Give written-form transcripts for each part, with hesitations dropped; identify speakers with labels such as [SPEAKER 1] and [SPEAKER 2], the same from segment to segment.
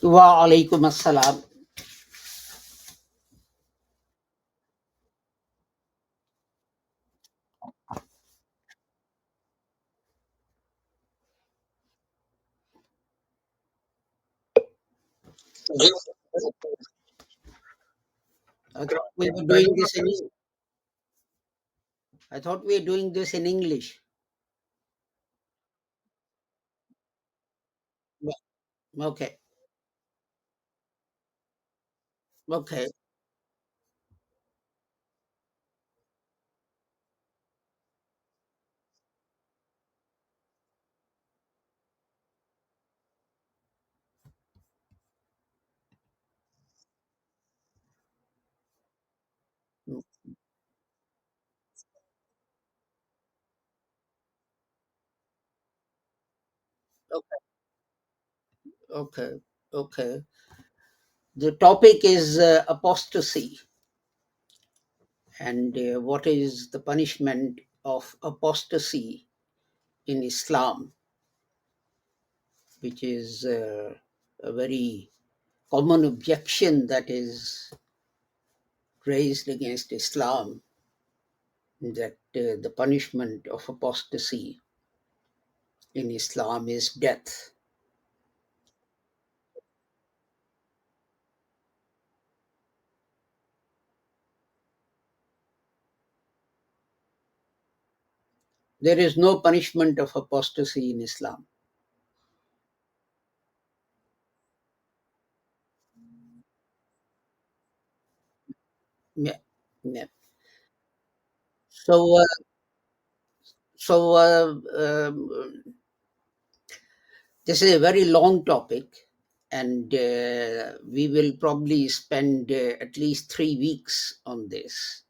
[SPEAKER 1] Wa alaikum assalam. I thought we were doing this in I thought we were doing this in English. Yeah. Okay. Okay. Mm, Okay. Okay. Okay. The topic is apostasy and what is the punishment of apostasy in Islam, which is a very common objection that is raised against Islam, that the punishment of apostasy in Islam is death. There is no punishment of apostasy in Islam. Yeah, yeah. So, this is a very long topic, and we will probably spend at least 3 weeks on this,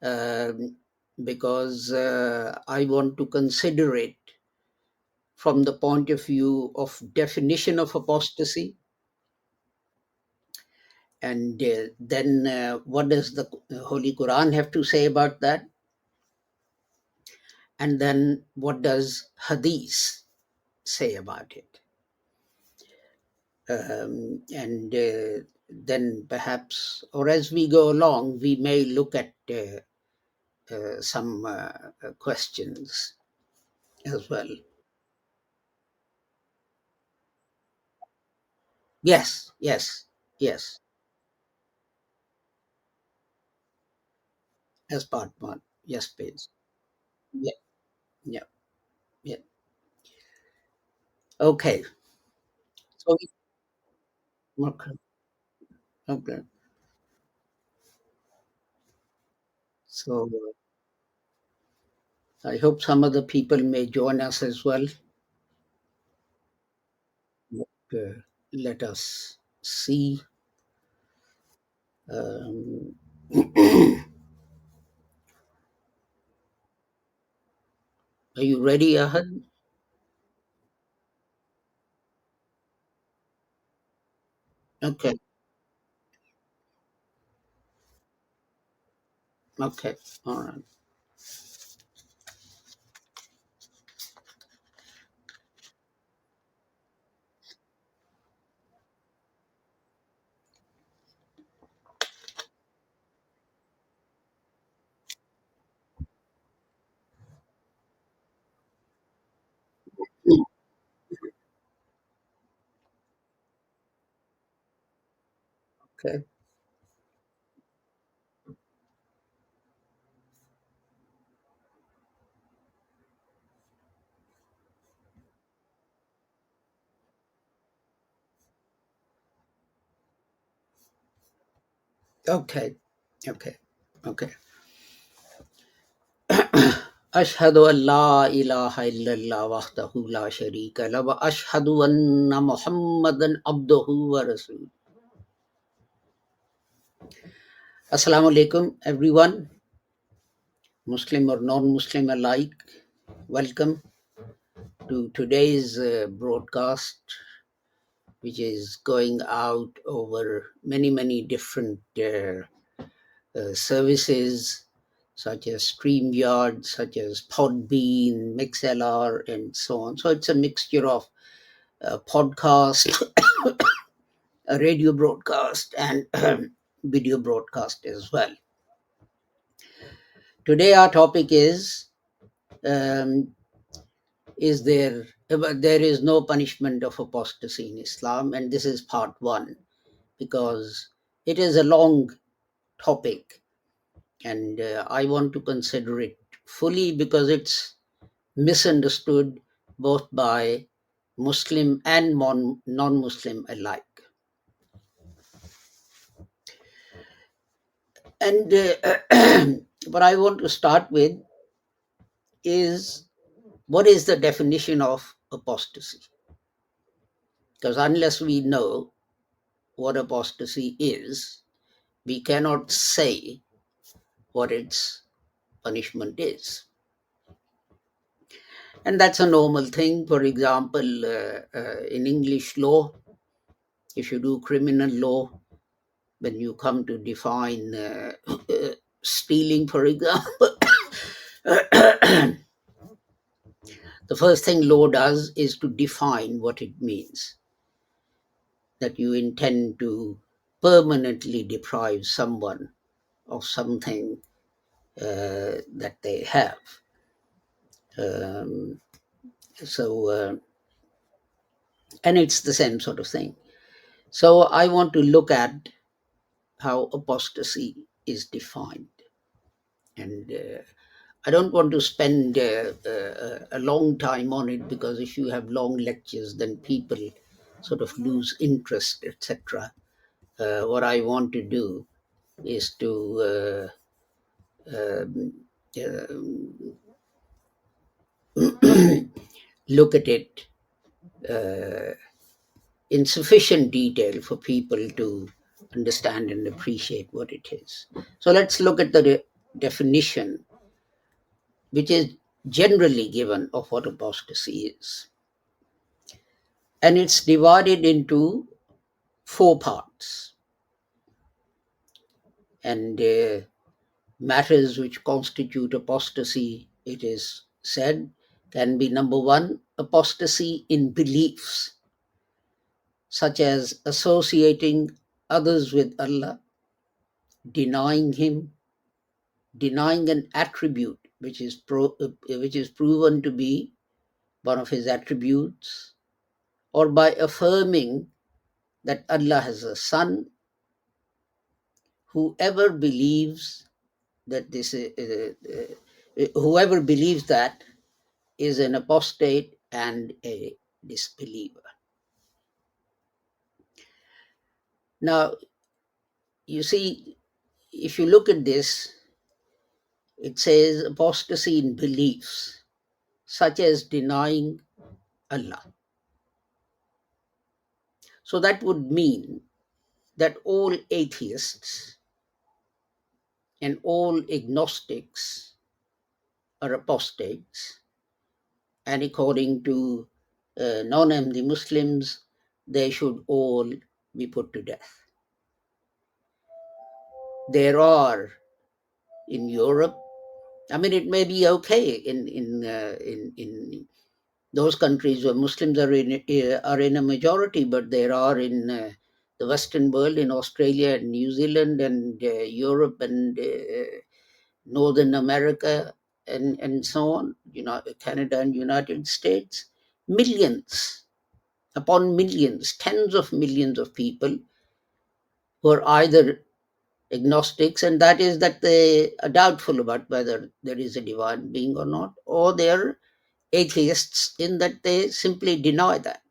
[SPEAKER 1] um, because I want to consider it from the point of view of definition of apostasy, and then what does the Holy Quran have to say about that, and then what does Hadith say about it, and then perhaps, or as we go along, we may look at some questions as well. Yes, yes, yes, as part one. Yes, please. Yeah, yeah, yeah. Okay. So, okay, okay. So I hope some other people may join us as well. But, let us see. Um, are you ready, Ahad? Okay, okay, all right. Okay, okay, okay, okay. أشهد أن لا إله إلا الله وحده لا شريك له وأشهد أن محمدا عبده ورسوله. Assalamu alaikum, everyone, Muslim or non-Muslim alike. Welcome to today's broadcast, which is going out over many different services, such as StreamYard, such as Podbean, MixLR, and so on. So it's a mixture of podcast a radio broadcast and video broadcast as well. Today, our topic um, there is no punishment of apostasy in Islam, and this is part one because it is a long topic, and I want to consider it fully because it's misunderstood both by Muslim and non-Muslim alike. And what I want to start with is, what is the definition of apostasy? Because unless we know what apostasy is, we cannot say what its punishment is. And that's a normal thing. For example, in English law, if you do criminal law, when you come to define stealing, for example, the first thing law does is to define what it means, that you intend to permanently deprive someone of something that they have. Um, and it's the same sort of thing. So I want to look at how apostasy is defined. And I don't want to spend a long time on it, because if you have long lectures, then people sort of lose interest, etc. What I want to do is to um, look at it uh, in sufficient detail for people to understand and appreciate what it is. So let's look at the definition, which is generally given, of what apostasy is. And it's divided into four parts. And matters which constitute apostasy, it is said, can be: number one, apostasy in beliefs, such as associating others with Allah, denying Him, denying an attribute which is proven to be one of His attributes, or by affirming that Allah has a son. Whoever believes that whoever believes that is an apostate and a disbeliever. Now, you see, if you look at this, it says apostasy in beliefs, such as denying Allah. So that would mean that all atheists and all agnostics are apostates, and according to non-Ahmadi Muslims, they should all be put to death. There are in Europe, I mean, it may be okay in those countries where Muslims are in a majority, but there are in the Western world, in Australia and New Zealand and Europe and Northern America and so on, Canada and United States, millions upon millions, tens of millions of people who are either agnostics, and that is that they are doubtful about whether there is a divine being or not, or they're atheists in that they simply deny that.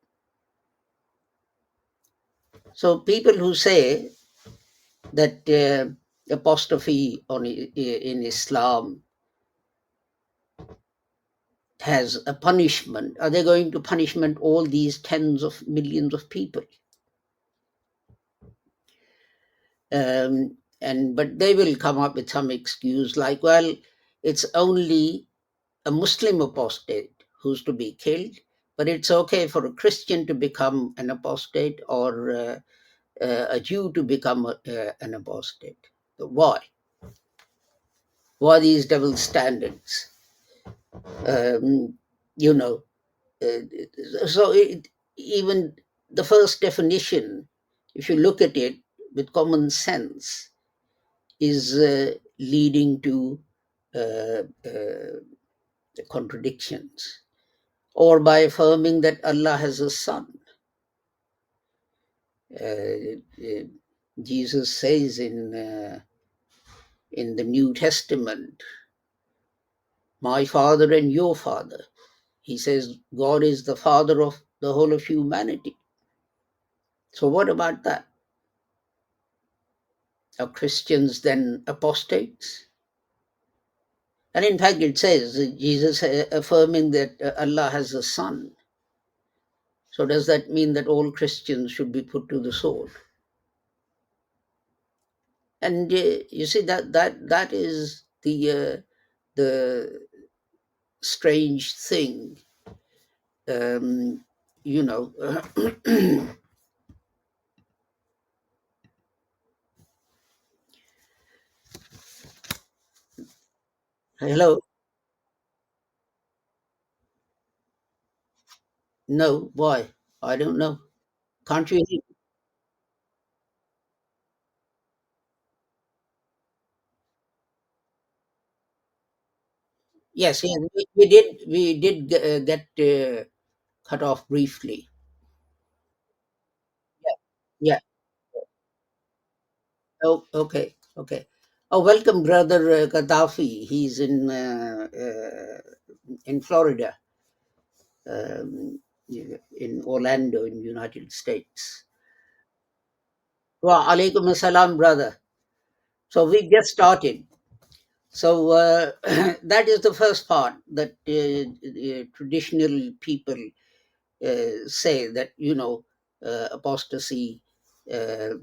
[SPEAKER 1] So people who say that apostasy in Islam has a punishment, are they going to punishment all these tens of millions of people? But they will come up with some excuse like, well, it's only a Muslim apostate who's to be killed, but it's okay for a Christian to become an apostate, or a Jew to become an apostate. Why? Why these double standards? Um, you know, so even the first definition, if you look at it with common sense, is leading to uh, uh, contradictions. Or by affirming that Allah has a son. Jesus says in the New Testament, "My Father and your Father." He says God is the Father of the whole of humanity. So what about that? Are Christians then apostates? And in fact, it says Jesus affirming that Allah has a son. So does that mean that all Christians should be put to the sword? And you see that is the strange thing. Um, you know, hello. No, why? I don't know. Can't you hear? Yes, yes, we did get cut off briefly. Yeah, yeah. Oh, okay, okay. Oh, welcome, brother Gaddafi. He's in Florida, in Orlando, in United States. Wa alaikum assalam, brother. So we just started. So that is the first part that traditional people say that apostasy. Uh,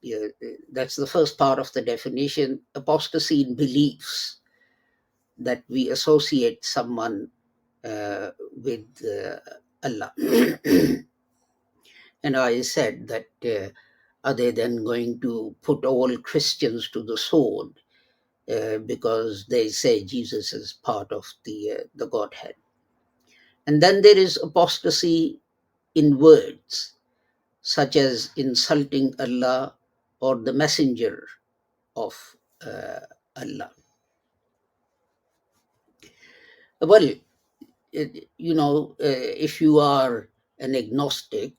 [SPEAKER 1] yeah, that's the first part of the definition. Apostasy in beliefs, that we associate someone with Allah. And I said that are they then going to put all Christians to the sword because they say Jesus is part of the Godhead? And then there is apostasy in words, such as insulting Allah or the messenger of Allah. Well, if you are an agnostic,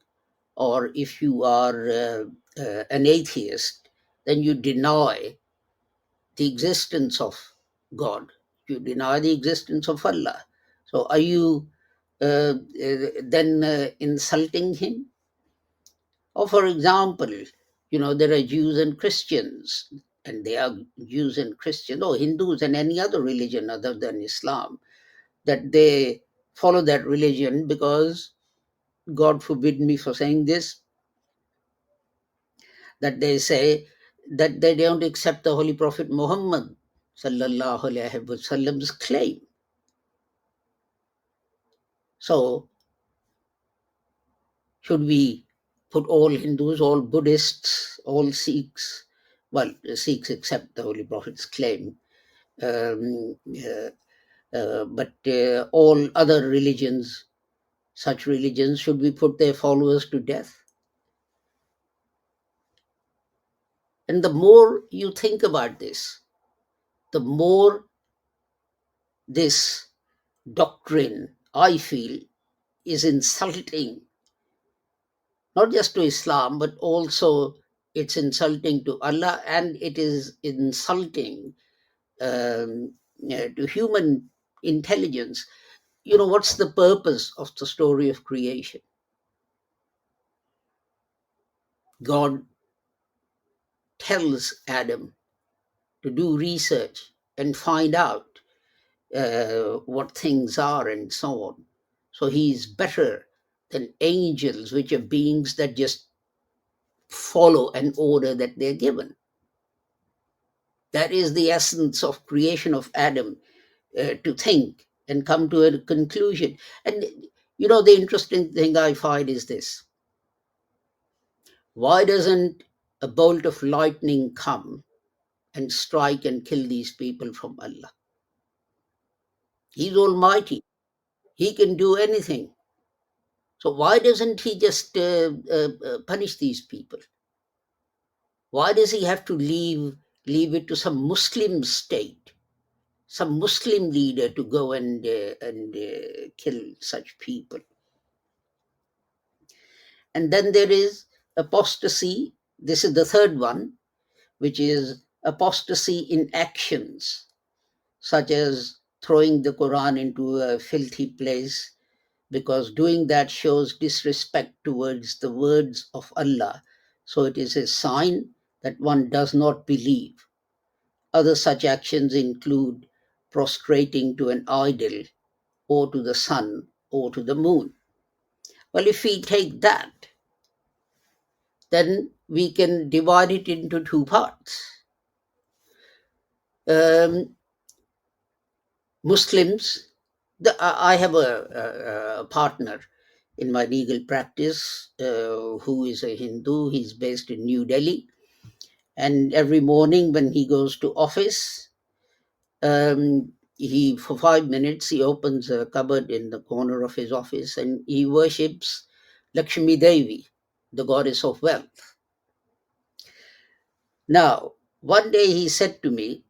[SPEAKER 1] or if you are an atheist, then you deny the existence of God. You deny the existence of Allah. So are you then insulting him? Or, for example, there are Jews and Christians, and they are Jews and Christians, or Hindus and any other religion other than Islam, that they follow that religion because, God forbid me for saying this, that they say that they don't accept the Holy Prophet Muhammad sallallahu alaihi wasallam's claim. So should we put all Hindus, all Buddhists, all Sikhs, well, the Sikhs accept the Holy Prophet's claim, um, but all other religions, such religions, should we put their followers to death? And the more you think about this, the more this doctrine, I feel, is insulting, not just to Islam, but also it's insulting to Allah, and it is insulting to human intelligence. What's the purpose of the story of creation? God tells Adam to do research and find out what things are and so on. So he's better than angels, which are beings that just follow an order that they're given. That is the essence of creation of Adam, to think and come to a conclusion. And the interesting thing I find is this: why doesn't a bolt of lightning come and strike and kill these people from Allah? He's almighty, he can do anything. So why doesn't he just punish these people? Why does he have to leave it to some Muslim state, some Muslim leader to go and kill such people? And then there is apostasy. This is the third one, which is apostasy in actions, such as throwing the Quran into a filthy place, because doing that shows disrespect towards the words of Allah. So it is a sign that one does not believe. Other such actions include prostrating to an idol, or to the sun, or to the moon. Well, if we take that, then we can divide it into two parts. Um, Muslims, I have a partner in my legal practice who is a Hindu. He's based in New Delhi. And every morning when he goes to office, he for 5 minutes he opens a cupboard in the corner of his office and he worships Lakshmi Devi, the goddess of wealth. Now, one day he said to me,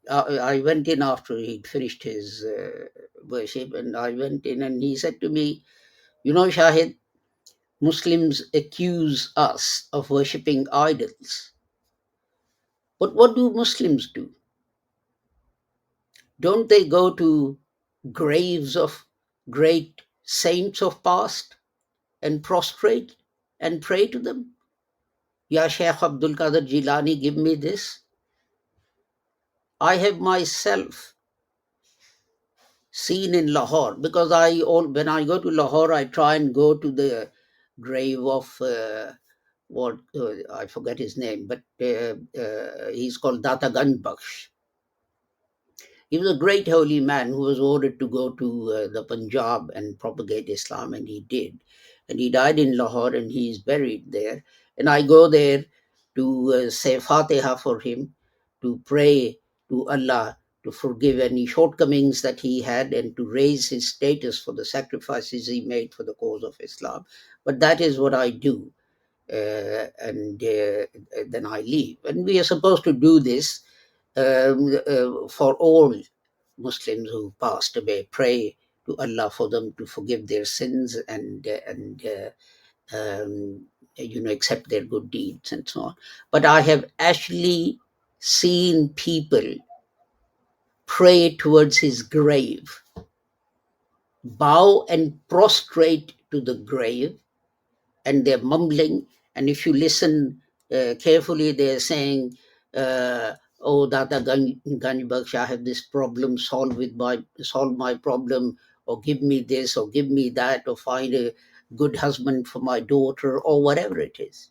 [SPEAKER 1] I went in after he'd finished his worship, and I went in and he said to me, "You know, Shahid, Muslims accuse us of worshipping idols. But what do Muslims do? Don't they go to graves of great saints of past and prostrate and pray to them? Ya Sheikh Abdul Qadir Jilani, give me this." I have myself seen in Lahore, because when I go to Lahore, I try and go to the grave of what I forget his name, but he's called Data Ganj. He was a great holy man who was ordered to go to the Punjab and propagate Islam, and he did. And he died in Lahore, and he is buried there. And I go there to say Fatiha for him, to pray to Allah to forgive any shortcomings that he had and to raise his status for the sacrifices he made for the cause of Islam. But that is what I do. And then I leave. And we are supposed to do this for all Muslims who passed away. Pray to Allah for them to forgive their sins and accept their good deeds and so on. But I have actually seen people pray towards his grave, bow and prostrate to the grave, and they're mumbling. And if you listen carefully, they're saying, "Oh, Dada Ganjbakhsh, I have this problem. Solve my problem, or give me this, or give me that, or find a good husband for my daughter," or whatever it is.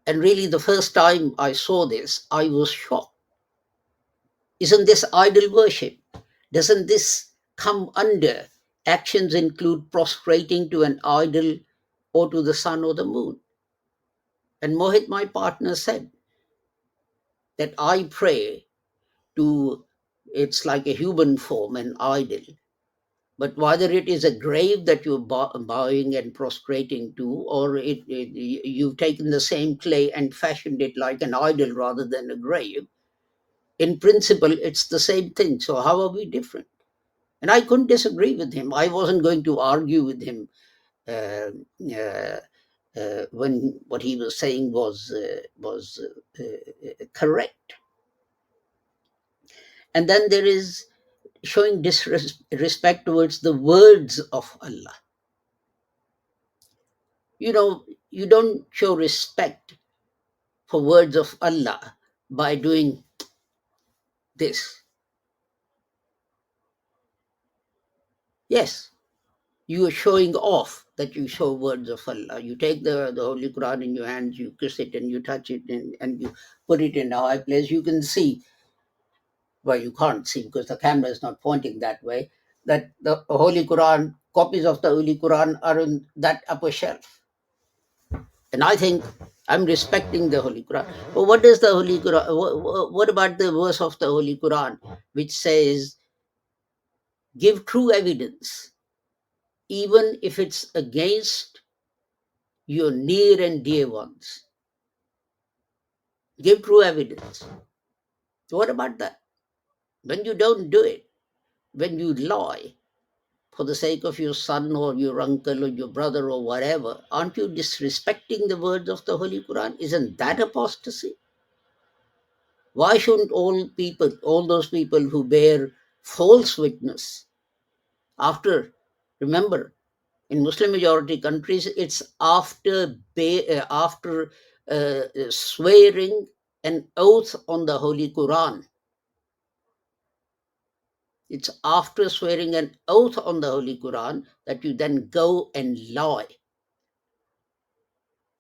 [SPEAKER 1] And really, the first time I saw this, I was shocked. Isn't this idol worship? Doesn't this come under actions include prostrating to an idol or to the sun or the moon? And Mohit, my partner, said that I pray to, it's like a human form, an idol. But whether it is a grave that you're bowing and prostrating to, or you've taken the same clay and fashioned it like an idol rather than a grave, in principle, it's the same thing. So how are we different? And I couldn't disagree with him. I wasn't going to argue with him uh, uh, when what he was saying was correct. And then there is showing disrespect towards the words of Allah. You don't show respect for words of Allah by doing this. Yes, you are showing off that you show words of Allah. You take the Holy Quran in your hands, you kiss it and you touch it and you put it in a high place. You can see, well, you can't see because the camera is not pointing that way, that the Holy Quran, copies of the Holy Quran are in that upper shelf. And I think I'm respecting the Holy Quran. But what does the Holy Quran, what about the verse of the Holy Quran which says, give true evidence? even if it's against your near and dear ones. Give true evidence. What about that? When you don't do it, when you lie for the sake of your son or your uncle or your brother or whatever, aren't you disrespecting the words of the Holy Quran? Isn't that apostasy? Why shouldn't all people, all those people who bear false witness after, remember, in Muslim majority countries, it's after swearing an oath on the Holy Quran. It's after swearing an oath on the Holy Quran that you then go and lie.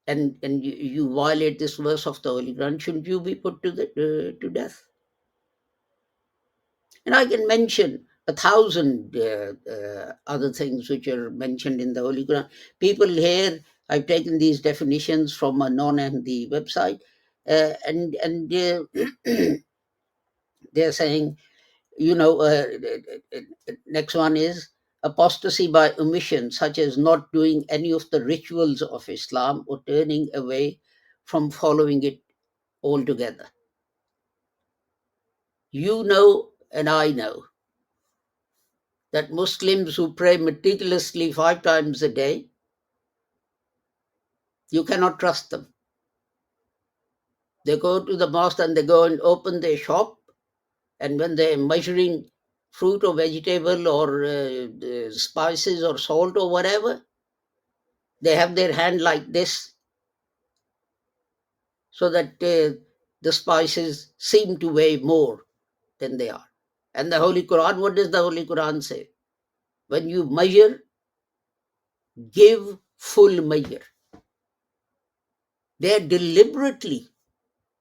[SPEAKER 1] And you violate this verse of the Holy Quran. Shouldn't you be put to death? And I can mention 1,000 other things which are mentioned in the Holy Quran. People here, I've taken these definitions from a non-Hindi website, and they're saying, next one is apostasy by omission, such as not doing any of the rituals of Islam or turning away from following it altogether. You know, and I know that Muslims who pray meticulously 5 times a day, you cannot trust them. They go to the mosque and they go and open their shop, and when they're measuring fruit or vegetable or spices or salt or whatever, they have their hand like this so that the spices seem to weigh more than they are. And the Holy Quran, what does the Holy Quran say? When you measure, give full measure. They are deliberately,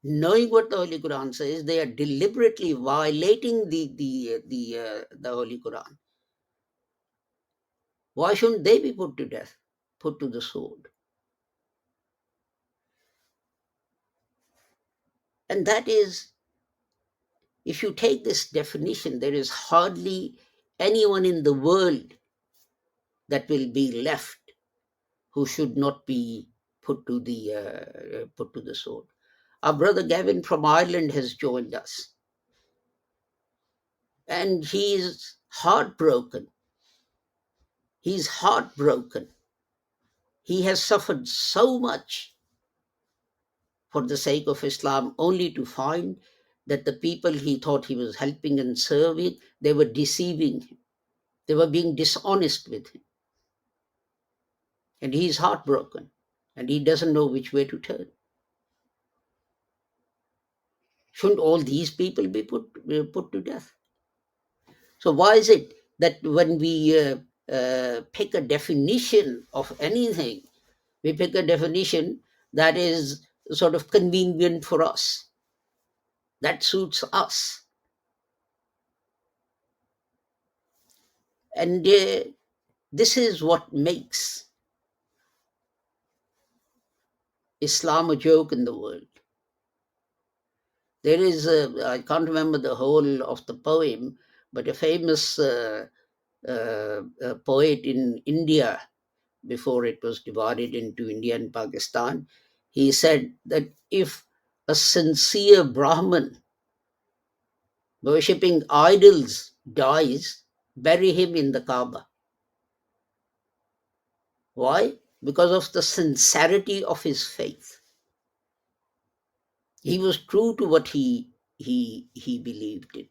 [SPEAKER 1] knowing what the Holy Quran says, they are deliberately violating the Holy Quran. Why shouldn't they be put to death, put to the sword? And that is, if you take this definition, there is hardly anyone in the world that will be left who should not be put to the sword. Our brother Gavin from Ireland has joined us, and he is heartbroken. He's heartbroken. He has suffered so much for the sake of Islam, only to find that the people he thought he was helping and serving, they were deceiving him. They were being dishonest with him. And he's heartbroken, and he doesn't know which way to turn. Shouldn't all these people be put to death? So why is it that when we pick a definition of anything, we pick a definition that is sort of convenient for us, that suits us? And this is what makes Islam a joke in the world. There is, I can't remember the whole of the poem, but a famous poet in India, before it was divided into India and Pakistan, he said that if a sincere Brahmin worshipping idols dies, bury him in the Kaaba. Why? Because of the sincerity of his faith. He was true to what he believed in.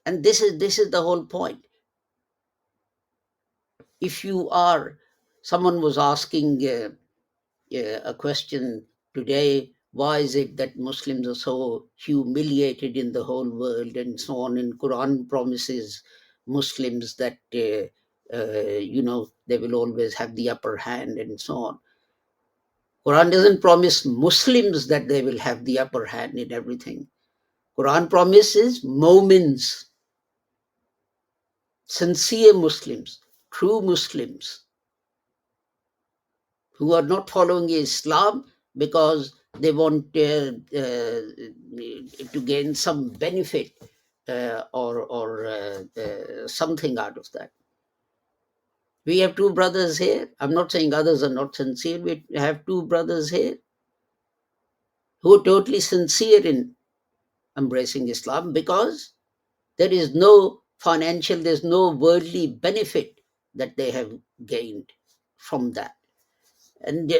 [SPEAKER 1] And this is the whole point. If you are, someone was asking a question today, why is it that Muslims are so humiliated in the whole world and so on, and Quran promises Muslims that they will always have the upper hand and so on. Quran doesn't promise Muslims that they will have the upper hand in everything. Quran promises momins, sincere Muslims, true Muslims, who are not following Islam because they want to gain some benefit or something out of that. We have two brothers here. I'm not saying others are not sincere. We have two brothers here who are totally sincere in embracing Islam, because there is no financial, there's no worldly benefit that they have gained from that. And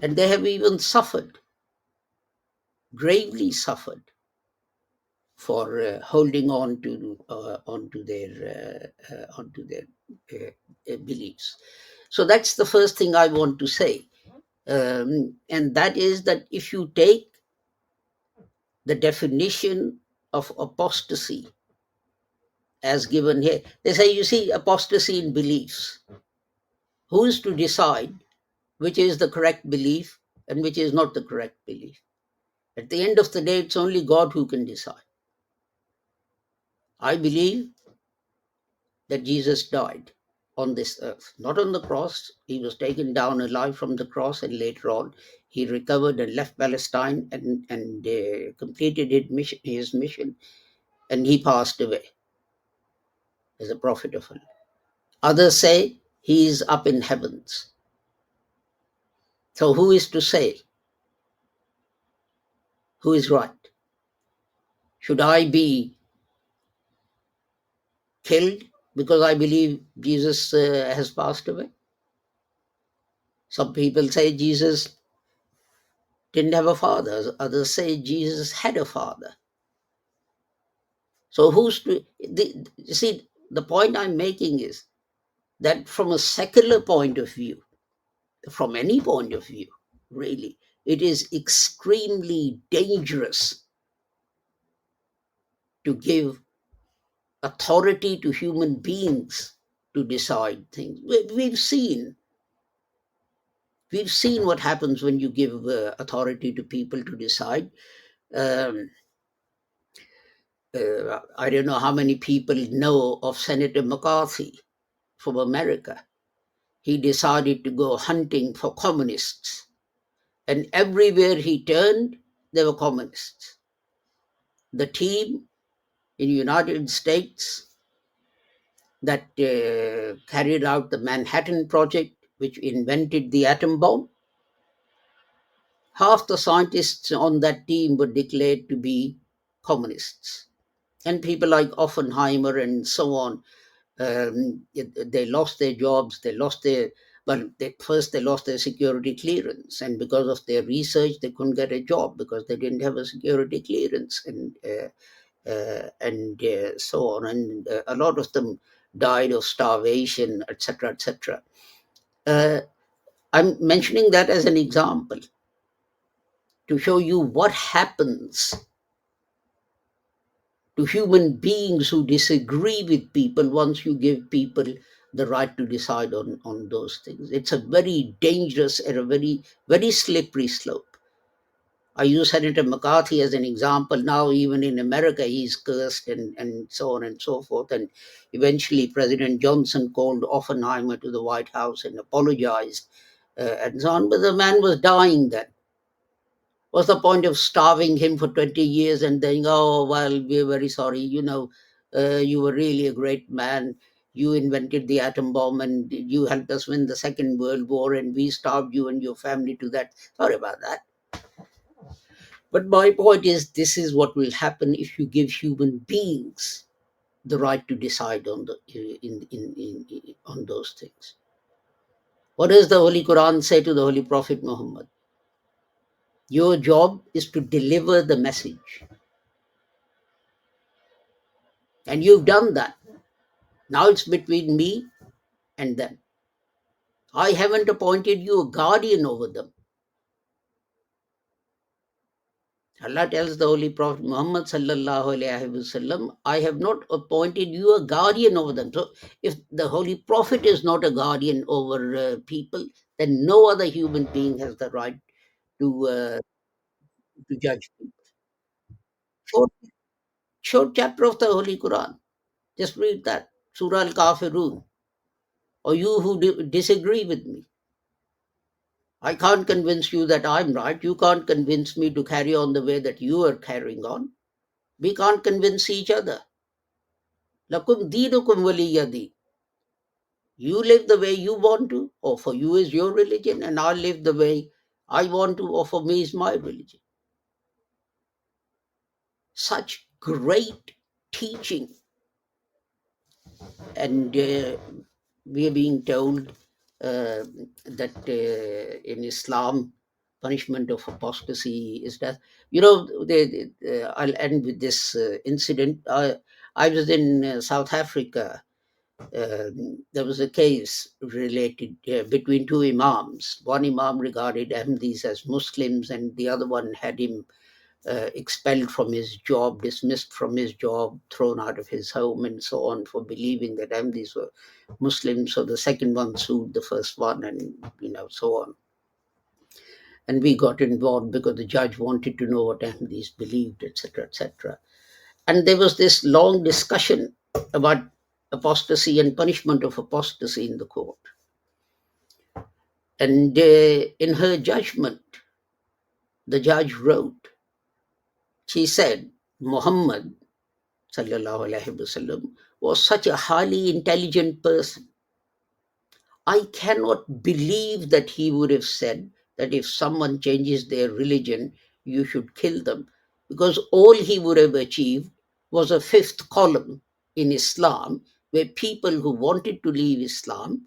[SPEAKER 1] and they have even suffered, gravely suffered, for holding on to their beliefs. So that's the first thing I want to say, and that is that if you take the definition of apostasy as given here, they say, you see, apostasy in beliefs. Who is to decide which is the correct belief and which is not the correct belief? At the end of the day, it's only God who can decide. I believe that Jesus died on this earth, not on the cross. He was taken down alive from the cross, and later on he recovered and left Palestine and completed his mission, and he passed away as a prophet of Allah. Others say he is up in heavens. So who is to say who is right? Should I be killed because I believe Jesus has passed away? Some people say Jesus didn't have a father. Others say Jesus had a father. So who's to you see? The point I'm making is that from a secular point of view, from any point of view, really, it is extremely dangerous to give authority to human beings to decide things. We've seen what happens when you give authority to people to decide. Um, I don't know how many people know of Senator McCarthy from America. He decided to go hunting for communists, and everywhere he turned, there were communists. The team in the United States that carried out the Manhattan Project, which invented the atom bomb, half the scientists on that team were declared to be communists. And people like Oppenheimer and so on, they lost their jobs, they lost their, well, first they lost their security clearance, and because of their research, they couldn't get a job because they didn't have a security clearance, and so on. And a lot of them died of starvation, etc., etc. Uh, I'm mentioning that as an example to show you what happens to human beings who disagree with people once you give people the right to decide on those things. It's a very dangerous and a very, very slippery slope. I use Senator McCarthy as an example. Now, even in America, he's cursed and so on and so forth. And eventually, President Johnson called Oppenheimer to the White House and apologized and so on. But the man was dying then. What's the point of starving him for 20 years and saying, oh, well, we're very sorry, you were really a great man. You invented the atom bomb and you helped us win the Second World War, and we starved you and your family to that. Sorry about that. But my point is, this is what will happen if you give human beings the right to decide on on those things. What does the Holy Quran say to the Holy Prophet Muhammad? Your job is to deliver the message. And you've done that. Now it's between me and them. I haven't appointed you a guardian over them. Allah tells the Holy Prophet Muhammad sallallahu alaihi wasallam, I have not appointed you a guardian over them. So if the Holy Prophet is not a guardian over people, then no other human being has the right to judge people. Short, short chapter of the Holy Quran. Just read that. Surah Al-Kafirun. Or you who disagree with me. I can't convince you that I'm right. You can't convince me to carry on the way that you are carrying on. We can't convince each other. Lakum dinukum waliyadi. You live the way you want to, or for you is your religion, and I live the way I want to, or for me is my religion. Such great teaching, and we are being told that in Islam, punishment of apostasy is death. I'll end with this incident. I was in South Africa. There was a case related between two imams. One imam regarded Ahmadis as Muslims, and the other one had him expelled from his job, dismissed from his job, thrown out of his home, and so on for believing that Ahmadis were Muslims. So the second one sued the first one, and so on. And we got involved because the judge wanted to know what Ahmadis believed, etc., etc. And there was this long discussion about apostasy and punishment of apostasy in the court. And in her judgment, the judge wrote, she said, Muhammad sallallahu alaihi wasallam was such a highly intelligent person. I cannot believe that he would have said that if someone changes their religion, you should kill them, because all he would have achieved was a fifth column in Islam, where people who wanted to leave Islam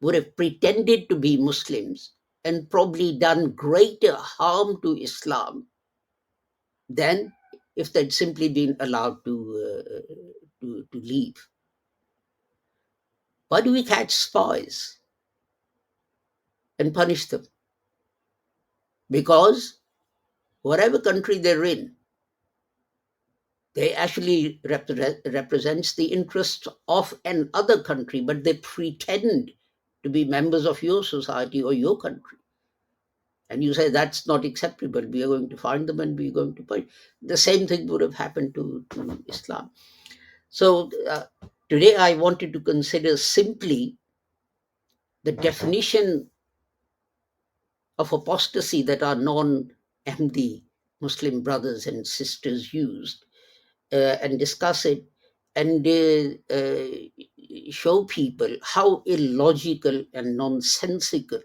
[SPEAKER 1] would have pretended to be Muslims and probably done greater harm to Islam than if they'd simply been allowed to leave. Why do we catch spies and punish them? Because whatever country they're in, they actually represents the interests of another country, but they pretend to be members of your society or your country. And you say that's not acceptable. We are going to find them and we are going to punish. The same thing would have happened to Islam. So today I wanted to consider simply the definition of apostasy that our non-Ahmadi Muslim brothers and sisters used, and discuss it, and show people how illogical and nonsensical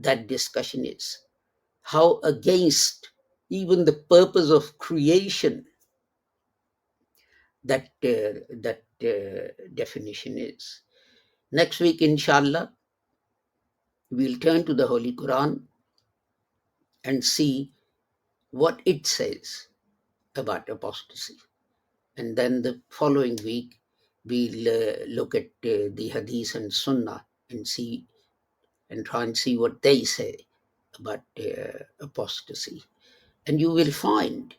[SPEAKER 1] that discussion is, how against even the purpose of creation that definition is. Next week, inshallah, we'll turn to the Holy Quran and see what it says about apostasy. And then the following week, we'll look at the Hadith and Sunnah and see and try and see what they say about apostasy. And you will find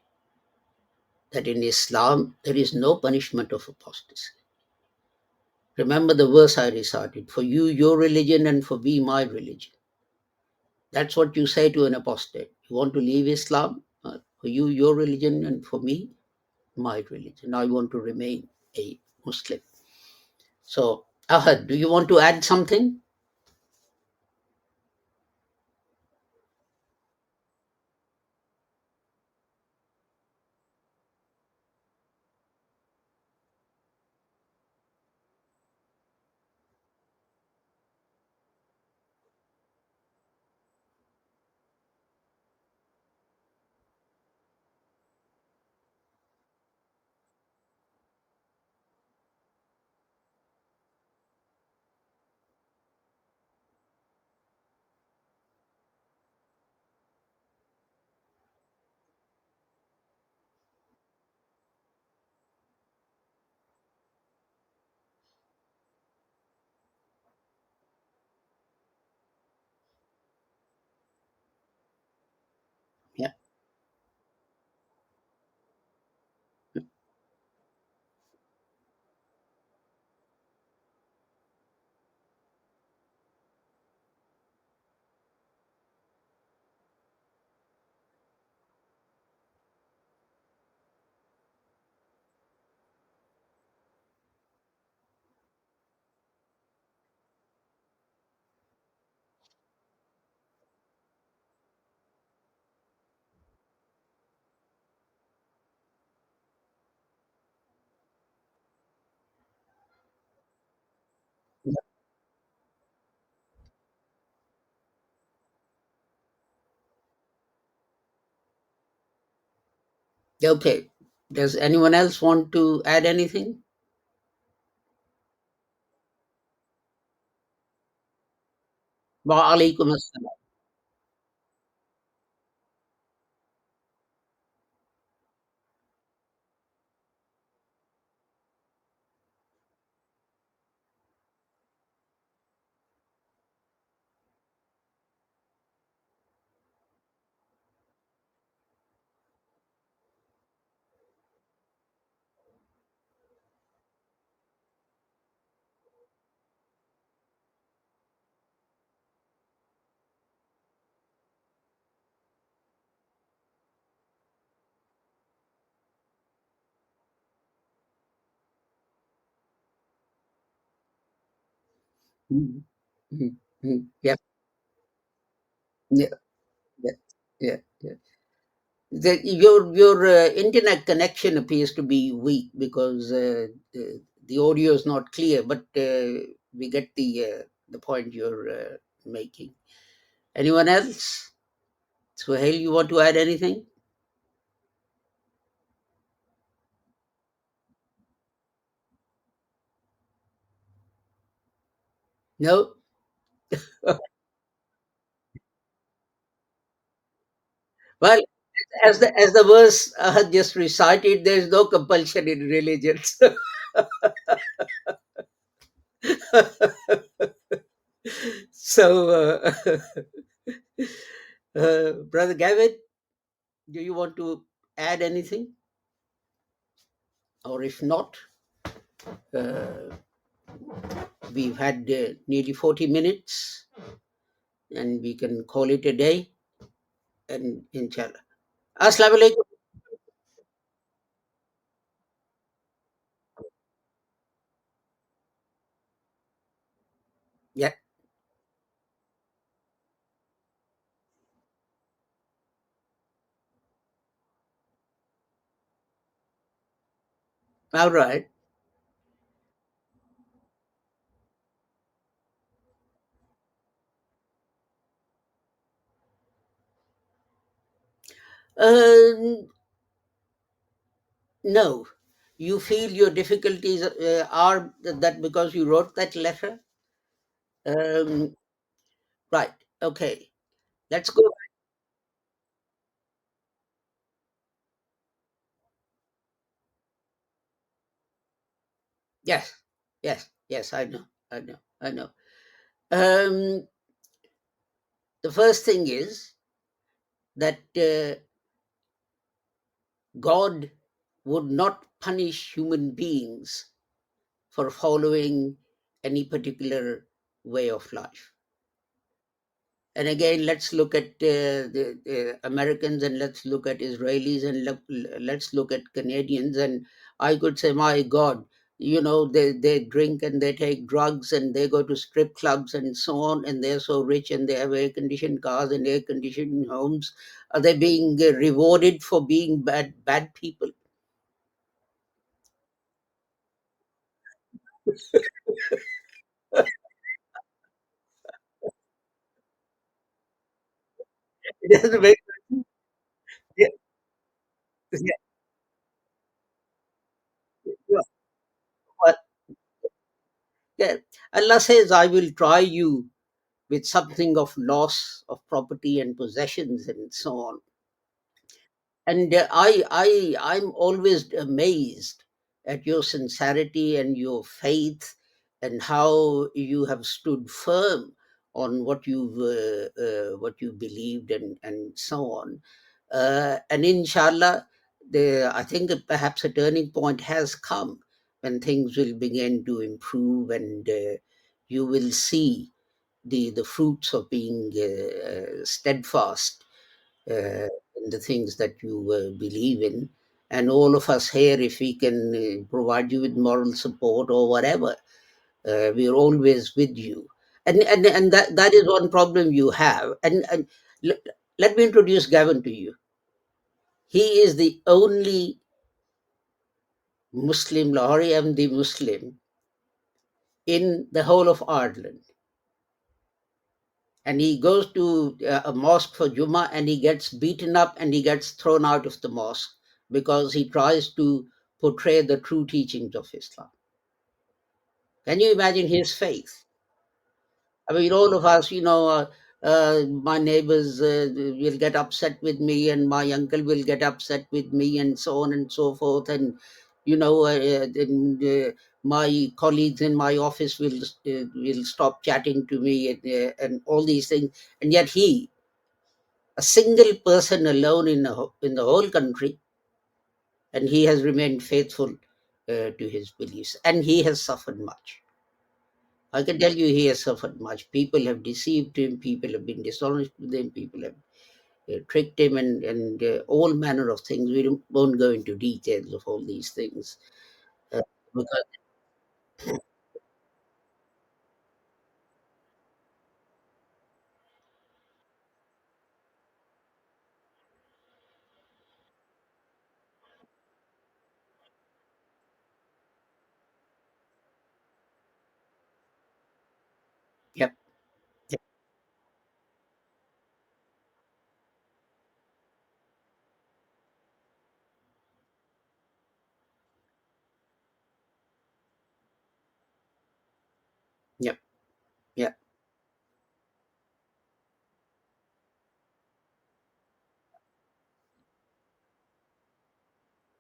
[SPEAKER 1] that in Islam, there is no punishment of apostasy. Remember the verse I recited, for you, your religion, and for me, my religion. That's what you say to an apostate. You want to leave Islam? For you, your religion, and for me, my religion. I want to remain a Muslim. So, Ahad, do you want to add something? Okay. Does anyone else want to add anything? Wa alaikum assalam. Mhm. Mhm. Mhm. Yeah, yeah, yeah, yeah, yeah. Your internet connection appears to be weak because the audio is not clear, but we get the point you're making. Anyone else? Suhail, you want to add anything? No. Well, as the verse just recited, there is no compulsion in religions. So, Brother Gavin, do you want to add anything? Or if not, uh, we've had nearly 40 minutes and we can call it a day. And inshallah. Assalamu alaikum. Yeah. All right. Uh, no. You feel your difficulties are that because you wrote that letter? Um, right. Okay. Let's go. Yes. Yes. Yes. I know. I know. I know. Um, the first thing is that God would not punish human beings for following any particular way of life. And again, let's look at the Americans, and let's look at Israelis, and let's look at Canadians. And I could say, my God, they drink and they take drugs and they go to strip clubs and so on, and they're so rich and they have air conditioned cars and air conditioned homes. Are they being rewarded for being bad people? It doesn't make yeah, yeah, yeah. Well, yeah. Allah says, I will try you with something of loss of property and possessions and so on. And I'm always amazed at your sincerity and your faith and how you have stood firm on what you believed and so on. And inshallah, I think that perhaps a turning point has come when things will begin to improve, and you will see the fruits of being steadfast in the things that you believe in. And all of us here, if we can provide you with moral support or whatever, we're always with you. And that is one problem you have. And let, let me introduce Gavin to you. He is the only Muslim, Lahori Ahmadi Muslim, in the whole of Ireland. And he goes to a mosque for Juma and he gets beaten up and he gets thrown out of the mosque because he tries to portray the true teachings of Islam. Can you imagine his faith? I mean, all of us, my neighbors will get upset with me, and my uncle will get upset with me, and so on and so forth. And, my colleagues in my office will stop chatting to me, and all these things. And yet, a single person alone in the whole country, and he has remained faithful to his beliefs, and he has suffered much. I can tell you he has suffered much. People have deceived him, people have been dishonest with him, people have tricked him, and all manner of things. We won't go into details of all these things. Uh, because, yep, yep, yep, yep,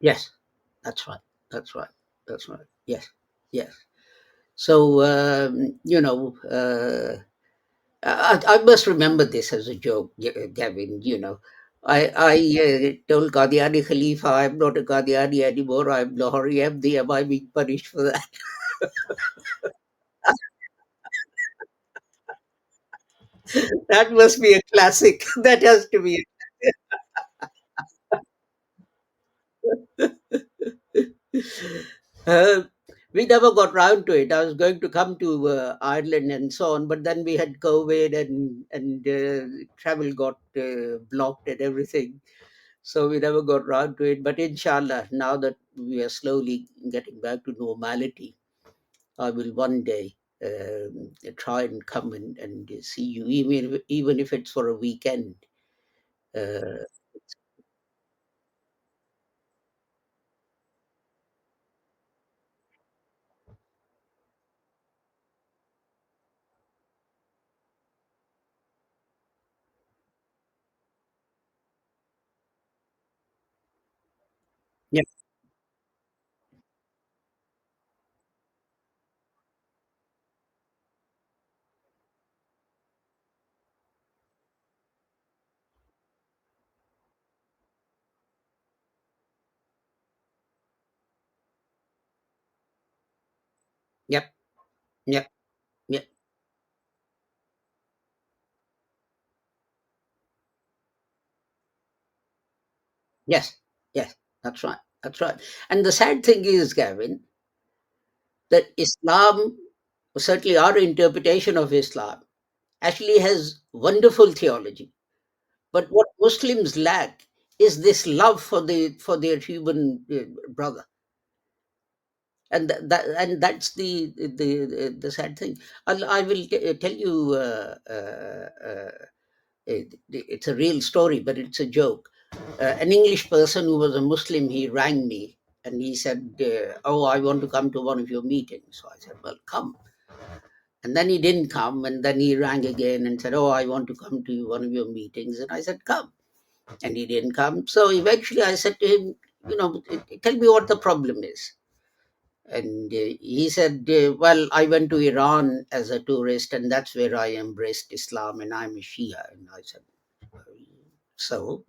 [SPEAKER 1] yes, that's right, that's right, that's right, yes, yes. So, I must remember this as a joke, Gavin. I told Qadiani Khalifa, I'm not a Qadiani anymore. I'm Lahori MD. Am I being punished for that? That must be a classic. That has to be. Uh, we never got round to it. I was going to come to Ireland and so on, but then we had COVID, and travel got blocked and everything. So we never got round to it. But inshallah, now that we are slowly getting back to normality, I will one day try and come and see you, even if it's for a weekend. Uh, yeah, yep, yep, yep. Yes, yes, that's right, that's right. And the sad thing is, Gavin, that Islam, certainly our interpretation of Islam, actually has wonderful theology. But what Muslims lack is this love for their human brother, and that's the sad thing. I will tell you. It's a real story, but it's a joke. An English person who was a Muslim, he rang me and he said, "Oh, I want to come to one of your meetings." So I said, "Well, come." And then he didn't come, and then he rang again and said, "Oh, I want to come to one of your meetings." And I said, "Come." And he didn't come. So eventually I said to him, "Tell me what the problem is." And he said, "Well, I went to Iran as a tourist, and that's where I embraced Islam, and I'm a Shia." And I said, "So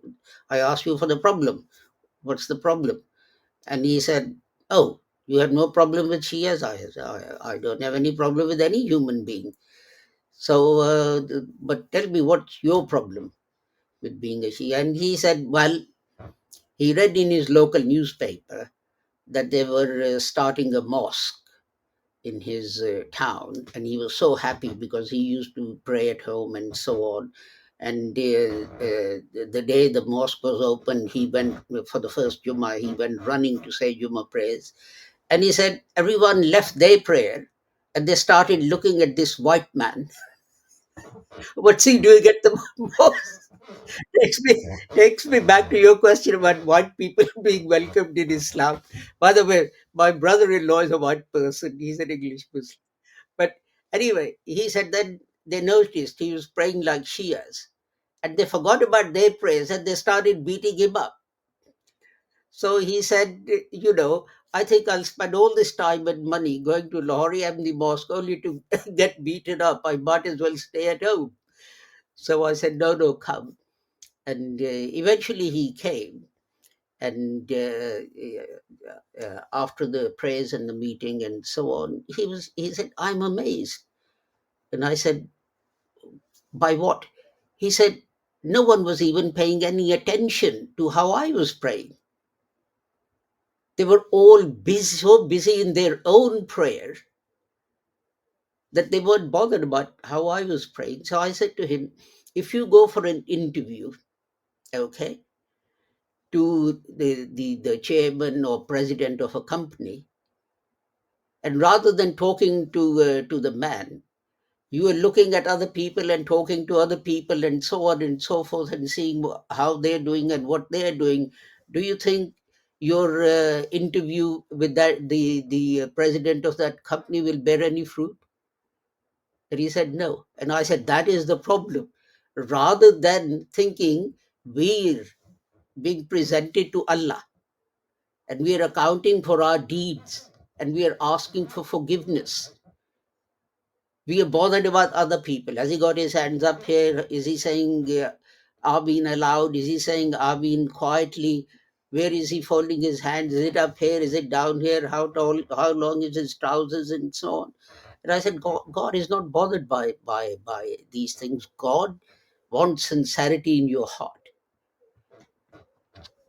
[SPEAKER 1] I asked you for the problem. What's the problem?" And he said, "Oh, you have no problem with Shias?" I said, I don't have any problem with any human being. So, but tell me, what's your problem with being a Shia? And he said, well, he read in his local newspaper that they were starting a mosque in his town, and he was so happy because he used to pray at home and so on. And the day the mosque was open, he went for the first Jummah. He went running to say Jummah prayers, and he said everyone left their prayer, and they started looking at this white man. What's he doing at the mosque? Takes me back to your question about white people being welcomed in Islam. By the way, my brother-in-law is a white person. He's an English Muslim. But anyway, he said that they noticed he was praying like Shias, and they forgot about their prayers and they started beating him up. So he said, I think I'll spend all this time and money going to Lahore and the mosque only to get beaten up. I might as well stay at home. So I said, no, no, come. And eventually he came. And after the prayers and the meeting and so on, he said, I'm amazed. And I said, by what? He said, no one was even paying any attention to how I was praying. They were all busy, so busy in their own prayer that they weren't bothered about how I was praying. So I said to him, if you go for an interview, okay, to the chairman or president of a company, and rather than talking to the man, you are looking at other people and talking to other people and so on and so forth and seeing how they're doing and what they're doing. Do you think your interview with the president of that company will bear any fruit? And he said no. And I said that is the problem. Rather than thinking we're being presented to Allah and we are accounting for our deeds and we are asking for forgiveness, we are bothered about other people. Has he got his hands up here? Is he saying Abin aloud? Is he saying Abin quietly? Where is he folding his hands? Is it up here? Is it down here? How tall? How long is his trousers and so on? And I said, God is not bothered by these things. God wants sincerity in your heart.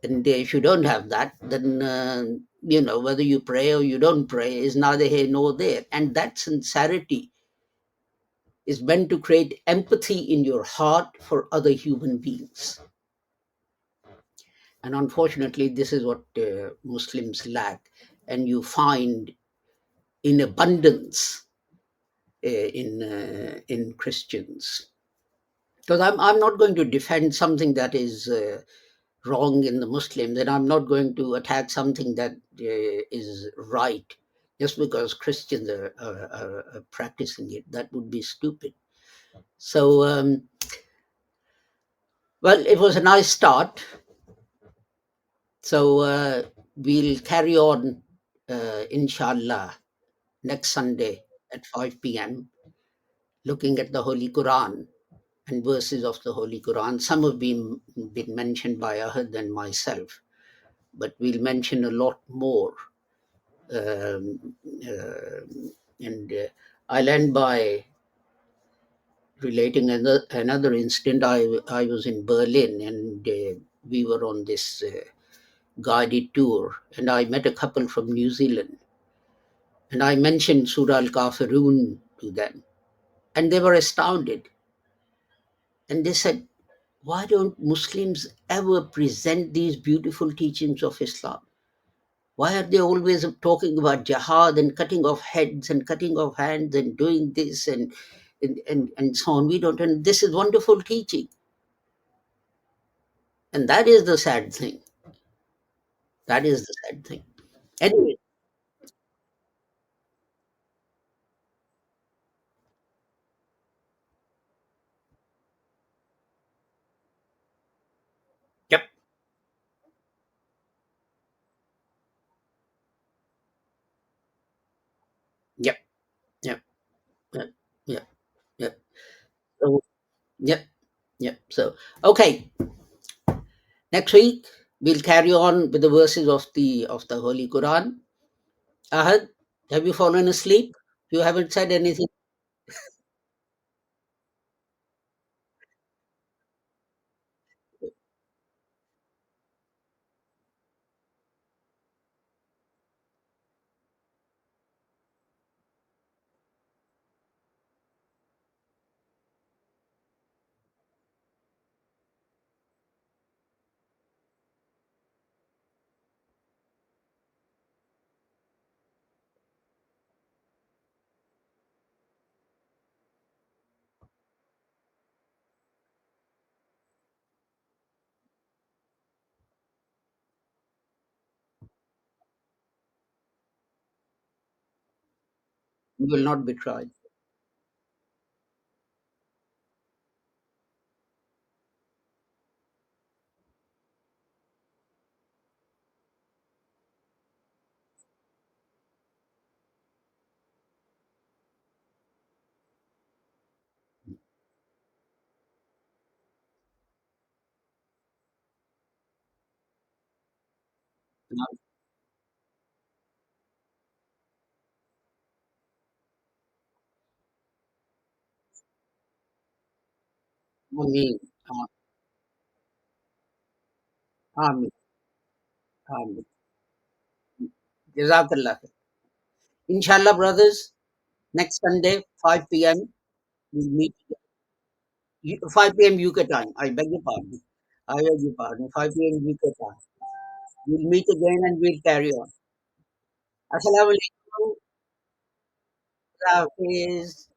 [SPEAKER 1] And if you don't have that, then whether you pray or you don't pray is neither here nor there. And that sincerity is meant to create empathy in your heart for other human beings. And unfortunately, this is what Muslims lack. And you find in abundance in Christians. Because I'm not going to defend something that is wrong in the Muslims, and I'm not going to attack something that is right just because Christians are practicing it. That would be stupid. So, well, it was a nice start. So we'll carry on, inshallah, next Sunday at 5 p.m., looking at the Holy Quran and verses of the Holy Quran. Some have been mentioned by Ahad and myself, but we'll mention a lot more. Um, and I'll end by relating another incident. I was in Berlin and we were on this guided tour, and I met a couple from New Zealand. And I mentioned Surah Al Kafirun to them, and they were astounded. And they said, why don't Muslims ever present these beautiful teachings of Islam? Why are they always talking about jihad and cutting off heads and cutting off hands and doing this and so on? We don't, and this is wonderful teaching. And that is the sad thing. That is the sad thing. Anyway, yep, yep, yep, yep, yep, yep. So, yep, yep. So, okay, next week we'll carry on with the verses of the Holy Quran. Ahad, have you fallen asleep? You haven't said anything. You will not be tried. Ameen. Ameen. Ameen. Jazakallah. Inshallah, brothers, next Sunday, 5 p.m., we'll meet. 5 p.m. UK time. I beg your pardon. I beg your pardon. 5 p.m. UK time. We'll meet again and we'll carry on. Assalamu alaikum. Hafiz.